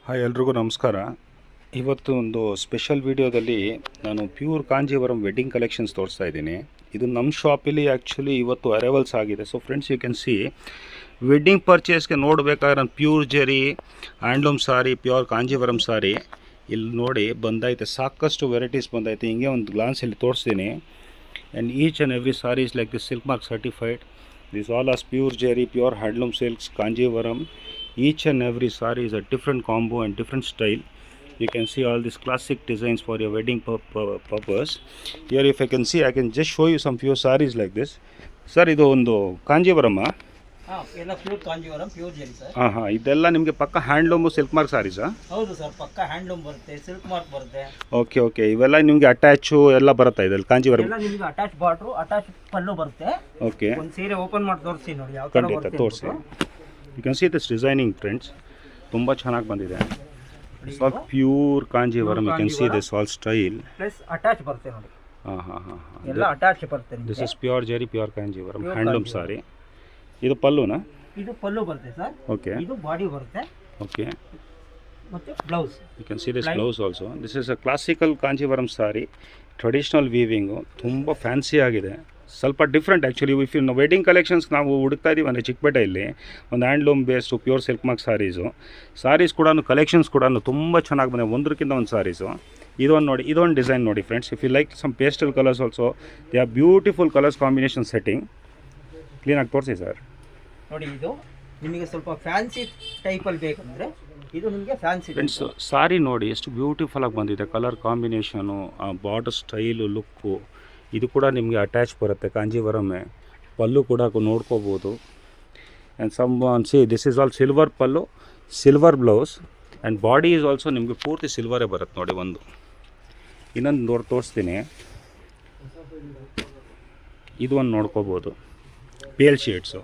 Hi ಎಲ್ರಿಗೂ ನಮಸ್ಕಾರ. ಇವತ್ತು ಒಂದು ಸ್ಪೆಷಲ್ ವಿಡಿಯೋದಲ್ಲಿ ನಾನು ಪ್ಯೂರ್ ಕಾಂಜೀವರಂ ವೆಡ್ಡಿಂಗ್ ಕಲೆಕ್ಷನ್ಸ್ ತೋರಿಸ್ತಾ ಇದ್ದೀನಿ. ಇದು ನಮ್ಮ ಶಾಪಲ್ಲಿ ಆ್ಯಕ್ಚುಲಿ ಇವತ್ತು ಅರೈವಲ್ಸ್ ಆಗಿದೆ. So friends, you can see wedding ಪರ್ಚೇಸ್ಗೆ ನೋಡಬೇಕಾದ್ರೆ ನಾನು pure zari handloom sari, pure Kanjeevaram sari ಇಲ್ಲಿ ನೋಡಿ ಬಂದೈತೆ. ಸಾಕಷ್ಟು ವೆರೈಟೀಸ್ ಬಂದೈತೆ. ಹಿಂಗೆ ಒಂದು ಗ್ಲಾನ್ಸ್ ಇಲ್ಲಿ ತೋರಿಸ್ತೀನಿ. And each and every sari is like this silk mark certified. This all as pure zari, pure handloom silks, Kanjeevaram. Each and every saree is a different combo and different style. You can see all these classic designs for your wedding purpose. Here if I can see, I can just show you some few sarees like this. Sir, ಇದು ಒಂದು ಕಾಂಜೀವರಂ ಎಲ್ಲ pure Kanjeevaram, pure zari sir. ಇದೆಲ್ಲ ನಿಮಗೆ ಪಕ್ಕ handloom silk mark ಸಾರೀಸಾ? ಹೌದು sir, ಪಕ್ಕ handloom ಬರುತ್ತೆ, silk mark ಬರುತ್ತೆ. ಓಕೆ ಇವೆಲ್ಲ ನಿಮಗೆ ಅಟ್ಯಾಚು ಎಲ್ಲ ಬರುತ್ತೆ ಇದರಲ್ಲಿ ಕಾಂಜೀವರಂ? ಎಲ್ಲ ನಿಮಗೆ ಅಟ್ಯಾಚ್ ಬಾರ್ಡ್ರು, ಅಟ್ಯಾಚ್ ಪಲ್ಲು ಬರುತ್ತೆ. ಓಕೆ, ಒಂದು ಸೀರೆ ಓಪನ್ ಮಾಡಿ ತೋರಿಸಿ ನೋಡಿ ಯಾವ ತರ ಖಂಡಿತ ತೋರಿಸಿ. You can see this designing friends, ತುಂಬ ಚೆನ್ನಾಗಿ ಬಂದಿದೆ. It's all pure Kanjeevaram. You can see this all style plus attach ಬರುತ್ತೆ ನೋಡಿ. ಎಲ್ಲ ಅಟ್ಯಾಚ್ ಬರುತ್ತೆ. This is pure zari, pure Kanjeevaram handloom sari. ಇದು ಪಲ್ಲುನಾ? ಇದು ಪಲ್ಲು ಬರುತ್ತೆ ಸರ್. ಓಕೆ, ಇದು ಬಾಡಿ ಬರುತ್ತೆ. ಓಕೆ, ಮತ್ತೆ blouse. You can see this blouse also. This is a classical Kanjeevaram sari, traditional weaving, ತುಂಬ ಫ್ಯಾನ್ಸಿ ಆಗಿದೆ. ಸ್ವಲ್ಪ ಡಿಫ್ರೆಂಟ್ ಆ್ಯಕ್ಚುಲಿ. ಇಫ್ ಇನ್ನು ವೆಡ್ಡಿಂಗ್ ಕಲೆಕ್ಷನ್ಸ್ ನಾವು ಹುಡುಕ್ತಾ ಇದ್ದೀವಿ ಅಂದರೆ ಚಿಕ್ಕಪೇಟೆಯಲ್ಲಿ ಒಂದು handloom based pure silk mark saris ಕೂಡ ಕಲೆಕ್ಷನ್ಸ್ ಕೂಡ ತುಂಬ ಚೆನ್ನಾಗಿ ಬಂದಿದೆ, ಒಂದಕ್ಕಿಂತ ಒಂದು ಸಾರೀಸು. ಇದೊಂದು ನೋಡಿ, ಇದೊಂದು ಡಿಸೈನ್ ನೋಡಿ friends. If you like some pastel colours also, they are beautiful colours combination setting. ಕ್ಲೀನಾಗಿ ತೋರಿಸಿ ಸರ್. ನೋಡಿ, ಇದು ನಿಮಗೆ ಸ್ವಲ್ಪ ಫ್ಯಾನ್ಸಿ ಟೈಪಲ್ಲಿ ಬೇಕಂದರೆ ಇದು ನಿಮಗೆ ಫ್ಯಾನ್ಸಿ ಫ್ರೆಂಡ್ಸ್. ಸಾರಿ ನೋಡಿ ಎಷ್ಟು ಬ್ಯೂಟಿಫುಲ್ಲಾಗಿ ಬಂದಿದೆ, colour combination, border style, look. ಇದು ಕೂಡ ನಿಮಗೆ ಅಟ್ಯಾಚ್ ಬರುತ್ತೆ ಕಾಂಜೀವರಮ್ಮೆ. ಪಲ್ಲು ಕೂಡ ನೋಡ್ಕೋಬೋದು. And some see this is all silver pallu, silver blouse, and body is also ನಿಮಗೆ ಪೂರ್ತಿ ಸಿಲ್ವರೇ ಬರುತ್ತೆ ನೋಡಿ. ಒಂದು ಇನ್ನೊಂದು ತೋರಿಸ್ತೀನಿ. ಇದು ಒಂದು ನೋಡ್ಕೋಬೋದು, ಪೇಲ್ ಶೇಡ್ಸು.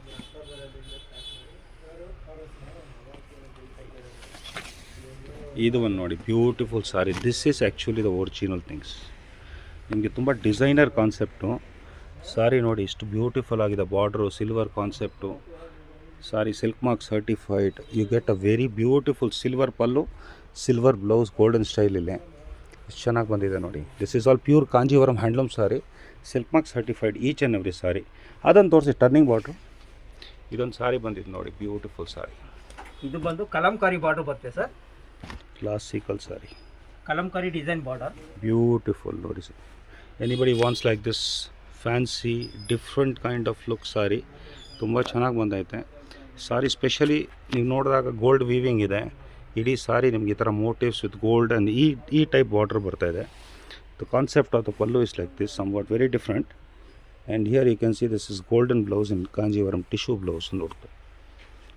ಇದು ಒಂದು ನೋಡಿ, beautiful sari. This is actually the original things. ನಿಮಗೆ ತುಂಬ ಡಿಸೈನರ್ ಕಾನ್ಸೆಪ್ಟು ಸಾರಿ ನೋಡಿ, ಇಷ್ಟು ಬ್ಯೂಟಿಫುಲ್ ಆಗಿದೆ. Border silver concept sari, silk mark certified. You get a very beautiful silver pallu, silver blouse, golden ಸ್ಟೈಲಿದೆ. ಎಷ್ಟು ಚೆನ್ನಾಗಿ ಬಂದಿದೆ ನೋಡಿ. This is all pure Kanjeevaram handloom sari, silk mark certified each and every sari. ಅದನ್ನು ತೋರಿಸಿ, ಟರ್ನಿಂಗ್ ಬಾರ್ಡ್ರು. ಇದೊಂದು ಸಾರಿ ಬಂದಿದೆ ನೋಡಿ, ಬ್ಯೂಟಿಫುಲ್ ಸಾರಿ. ಇದು ಬಂದು ಕಲಂಕಾರಿ ಬಾರ್ಡರ್ ಬರುತ್ತೆ sir. Classical sari, Kalamkari design border, beautiful ನೋಡಿ sir. Anybody wants like this fancy different kind of look sari. ತುಂಬ ಚೆನ್ನಾಗಿ ಬಂದೈತೆ ಸಾರಿ. ಸ್ಪೆಷಲಿ ನೀವು ನೋಡಿದಾಗ ಗೋಲ್ಡ್ ವೀವಿಂಗ್ ಇದೆ ಇಡೀ ಸಾರಿ. ನಿಮ್ಗೆ ಈ ಥರ ಮೋಟಿವ್ಸ್ ವಿತ್ ಗೋಲ್ಡ್ ಆ್ಯಂಡ್ ಈ ಟೈಪ್ ಬಾರ್ಡರ್ ಬರ್ತಾಯಿದೆ. The concept of the pallu is like this, somewhat very different. And here you can see this is golden blouse in Kanjeevaram tissue blouse ನೋಡ್ತಾರೆ.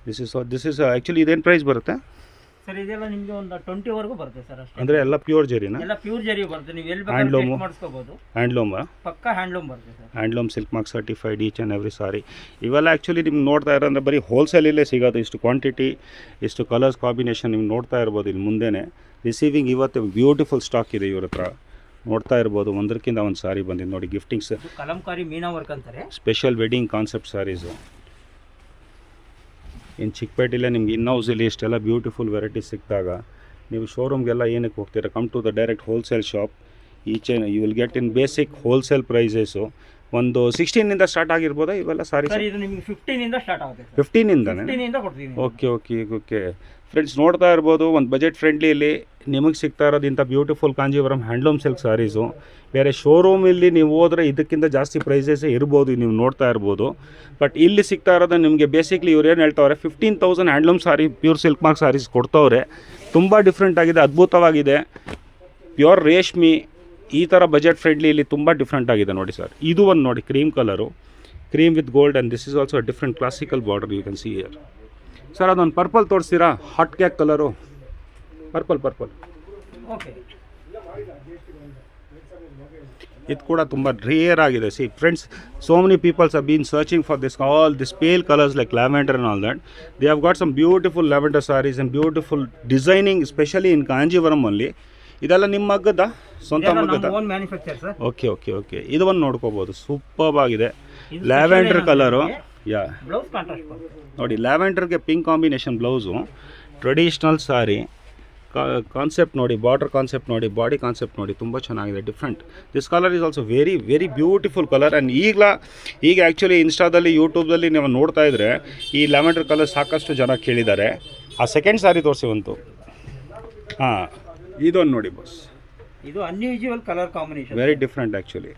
This is actually ಇದೇನು price ಬರುತ್ತೆ sir? ಇದೆಲ್ಲ ನಿಮಗೆ ಒಂದು 20ವರೆಗೂ ಬರುತ್ತೆ sir ಅಷ್ಟೇ. ಅಂದರೆ ಎಲ್ಲ ಪ್ಯೂರ್ ಜೆರಿನಾ? ಎಲ್ಲ ಪ್ಯೂರ್ ಜೆರಿ ಬರುತ್ತೆ. ನೀವು ಎಲ್ಲಿ ಬೇಕಾದ್ರೂ ಮಾಡಿಸ್ಕೋಬಹುದು. ಹ್ಯಾಂಡ್ಲೂಮಾ? ಪಕ್ಕ ಹ್ಯಾಂಡ್ಲೂಮ್ ಬರುತ್ತೆ sir. Handloom silk mark certified each and every sari. ಇವೆಲ್ಲ ಆ್ಯಕ್ಚುಲಿ ನಿಮ್ಗೆ ನೋಡ್ತಾ ಇರೋಂದ್ರೆ ಬರೀ ಹೋಲ್ಸೇಲಲ್ಲೇ ಸಿಗೋದು. ಇಷ್ಟು ಕ್ವಾಂಟಿಟಿ, ಇಷ್ಟು ಕಲರ್ಸ್ ಕಾಂಬಿನೇಷನ್ ನೀವು ನೋಡ್ತಾ ಇರ್ಬೋದು ಇಲ್ಲಿ ಮುಂದೆನೇ. ರಿಸೀವಿಂಗ್ ಇವತ್ತು ಬ್ಯೂಟಿಫುಲ್ ಸ್ಟಾಕ್ ಇದೆ ಇವ್ರ ಹತ್ರ, ನೋಡ್ತಾ ಇರ್ಬೋದು. ಒಂದಕ್ಕಿಂತ ಒಂದು ಸಾರಿ ಬಂದಿದೆ ನೋಡಿ. ಗಿಫ್ಟಿಂಗ್ಸ್, ಕಲಂಕಾರಿ ಮೀನಾ ವರ್ಕ್ ಅಂತಾರೆ, ಸ್ಪೆಷಲ್ ವೆಡ್ಡಿಂಗ್ ಕಾನ್ಸೆಪ್ಟ್ ಸಾರೀಸು. ಇನ್ನು ಚಿಕ್ಕಪೇಟೆಯಲ್ಲೇ ನಿಮ್ಗೆ ಇನ್ ಹೌಸಲ್ಲಿ ಇಷ್ಟೆಲ್ಲ ಬ್ಯೂಟಿಫುಲ್ ವೆರೈಟೀಸ್ ಸಿಕ್ಕಿದಾಗ ನೀವು ಶೋರೂಮ್ಗೆಲ್ಲ ಏನಕ್ಕೆ ಹೋಗ್ತೀರಾ? Come to the direct wholesale shop. Each you will get in basic wholesale prices. ಒಂದು 16 ಸ್ಟಾರ್ಟ್ ಆಗಿರ್ಬೋದಾ ಇವೆಲ್ಲ ಸಾರಿ? ಇದು ನಿಮಗೆ 15 ಸ್ಟಾರ್ಟ್ ಆಗುತ್ತೆ. 15 ಕೊಡ್ತೀನಿ. ಓಕೆ ಫ್ರೆಂಡ್ಸ್, ನೋಡ್ತಾ ಇರ್ಬೋದು. ಒಂದು ಬಜೆಟ್ ಫ್ರೆಂಡ್ಲಿಯಲ್ಲಿ ನಿಮಗೆ ಸಿಗ್ತಾ ಇರೋದು ಇಂಥ ಬ್ಯೂಟಿಫುಲ್ ಕಾಂಜೀವರಂ ಹ್ಯಾಂಡ್ಲೂಮ್ ಸಿಲ್ಕ್ ಸಾರೀಸು. ಬೇರೆ ಶೋರೂಮಲ್ಲಿ ನೀವು ಹೋದರೆ ಇದಕ್ಕಿಂತ ಜಾಸ್ತಿ ಪ್ರೈಸಸ್ಸೇ ಇರ್ಬೋದು, ನೀವು ನೋಡ್ತಾ ಇರ್ಬೋದು. ಬಟ್ ಇಲ್ಲಿ ಸಿಗ್ತಾ ಇರೋದು ನಿಮಗೆ ಬೇಸಿಕ್ಲಿ ಇವ್ರು ಏನು ಹೇಳ್ತಾವ್ರೆ, 15,000 handloom sari, pure silk mark saris ಕೊಡ್ತವ್ರೆ. ತುಂಬ ಡಿಫ್ರೆಂಟ್ ಆಗಿದೆ, ಅದ್ಭುತವಾಗಿದೆ. ಪ್ಯೂರ್ ರೇಷ್ಮಿ, ಈ ಥರ ಬಜೆಟ್ ಫ್ರೆಂಡ್ಲಿ ಇಲ್ಲಿ ತುಂಬ ಡಿಫ್ರೆಂಟ್ ಆಗಿದೆ ನೋಡಿ ಸರ್. ಇದು ಒಂದು ನೋಡಿ, cream colour, cream with gold, and this is also different classical border you can see here. Sir ಅದೊಂದು ಪರ್ಪಲ್ ತೋರಿಸ್ತೀರಾ? ಹಾಟ್ ಕ್ಯಾಕ್ ಕಲರು, ಪರ್ಪಲ್. ಓಕೆ, ಇದು ಕೂಡ ತುಂಬ ರೇರ್ ಆಗಿದೆ. See friends, so many peoples have been searching for this all this pale colours like lavender and all that. They have got some beautiful lavender saris and beautiful designing, specially in Kanjeevaram ಅಲ್ಲಿ. ಇದೆಲ್ಲ ನಿಮ್ಮ ಮಗ್ಗದ ಸ್ವಂತ ಮಗ್ಗದ? Okay ಇದು ಒಂದು ನೋಡ್ಕೋಬೋದು. Super ಆಗಿದೆ. Lavender colour, ಯಾ blouse contrast ನೋಡಿ. ಲ್ಯಾವೆಂಡರ್ಗೆ pink combination blouse, traditional ಸಾರಿ. Concept ನೋಡಿ, ಬಾರ್ಡರ್ ಕಾನ್ಸೆಪ್ಟ್ ನೋಡಿ, ಬಾಡಿ ಕಾನ್ಸೆಪ್ಟ್ ನೋಡಿ, ತುಂಬ ಚೆನ್ನಾಗಿದೆ, different. This colour is also very very beautiful colour. And ಈಗ ಆ್ಯಕ್ಚುಲಿ ಇನ್ಸ್ಟಾದಲ್ಲಿ, ಯೂಟ್ಯೂಬ್ದಲ್ಲಿ ನೀವು ನೋಡ್ತಾ ಇದ್ದರೆ ಈ ಲ್ಯಾವೆಂಡರ್ ಕಲರ್ ಸಾಕಷ್ಟು ಜನ ಕೇಳಿದ್ದಾರೆ. ಆ ಸೆಕೆಂಡ್ ಸಾರಿ ತೋರಿಸಿ ಒಂದು. ಹಾಂ, ಇದೊಂದು ನೋಡಿ ಬಾಸ್, ಇದು unusual colour combination, very different actually.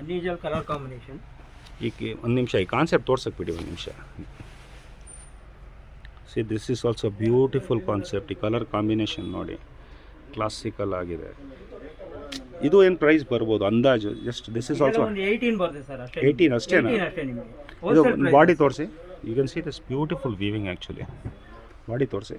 Unusual colour combination. ಈಗ ಒಂದು ನಿಮಿಷ ಈ ಕಾನ್ಸೆಪ್ಟ್ ತೋರ್ಸಕ್ಕೆ ಬಿಡಿ, ಒಂದು ನಿಮಿಷ. C this is also beautiful concept. ಈ ಕಲರ್ ಕಾಂಬಿನೇಷನ್ ನೋಡಿ, ಕ್ಲಾಸಿಕಲ್ ಆಗಿದೆ. ಇದು ಏನು ಪ್ರೈಸ್ ಬರ್ಬೋದು ಅಂದಾಜು? ಜಸ್ಟ್ ದಿಸ್ ಇಸ್ ಆಲ್ಸೋ 18 ಬರುತ್ತೆ ಸರ್, ಅಷ್ಟೇ. 18 ಅಷ್ಟೇನಾ? 18 ಅಷ್ಟೇ ನಿಮಗೆ. ಇದು ಬಾಡಿ ತೋರಿಸಿ. You can see this beautiful weaving actually. Body ತೋರಿಸಿ.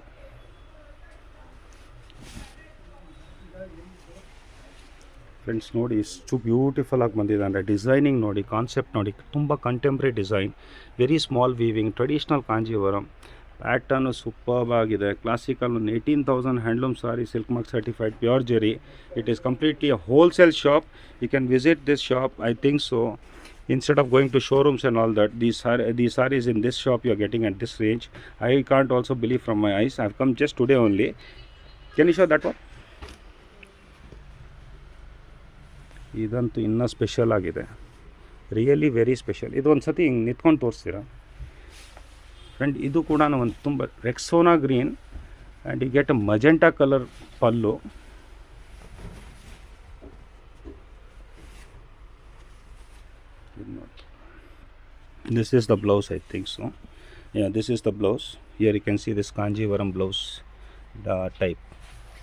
ಫ್ರೆಂಡ್ಸ್ ನೋಡಿ, ಇಷ್ಟು ಬ್ಯೂಟಿಫುಲ್ ಆಗಿ ಬಂದಿದೆ ಅಂದರೆ ಡಿಸೈನಿಂಗ್ ನೋಡಿ, ಕಾನ್ಸೆಪ್ಟ್ ನೋಡಿ, ತುಂಬ contemporary design, very small weaving, traditional Kanjeevaram pattern superb ಆಗಿದೆ. Classical 18,000 handloom sari, silk mark certified, pure zari. It is completely a wholesale shop. You can visit this shop, I think so. Instead of going to showrooms and all that, these sarees in this shop you are getting at this range. I can't also believe from my eyes. I have come just today only. Can you show that one? ಇದಂತೂ ಇನ್ನೂ special ಆಗಿದೆ, really very special. ಇದು ಒಂದು ಸತಿ ಹಿಂಗೆ ನಿಂತ್ಕೊಂಡು ತೋರಿಸ್ತೀರಾ friend? ಇದು ಕೂಡ ಒಂದು ತುಂಬ Rexona green and you get a magenta colour pallu. This is the blouse, I think so. Yeah, this is the blouse. Here you can see this Kanjivaram blouse type.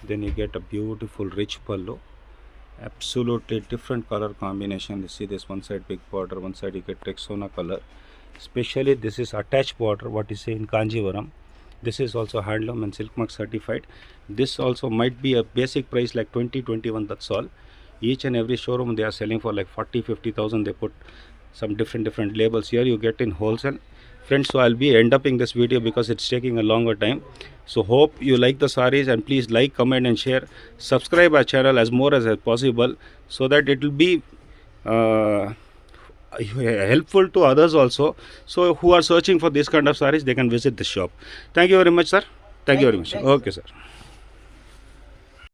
Then you get a beautiful rich pallu. Absolutely different color combination. You see this one side big border, one side you get Rexona color. Especially this is attached border, what you say in Kanjivaram. This is also handloom and silk mark certified. This also might be a basic price like 20-21, that's all. Each and every showroom they are selling for like 40-50,000. They put some different labels. Here you get in wholesale. Friends, so I'll be end upping this video because it's taking a longer time. So hope you like the sarees, and please like, comment and share. Subscribe our channel as more as possible so that it will be helpful to others also. So who are searching for this kind of sarees, they can visit this shop. Thank you very much, sir. Thank you very much. Okay, sir.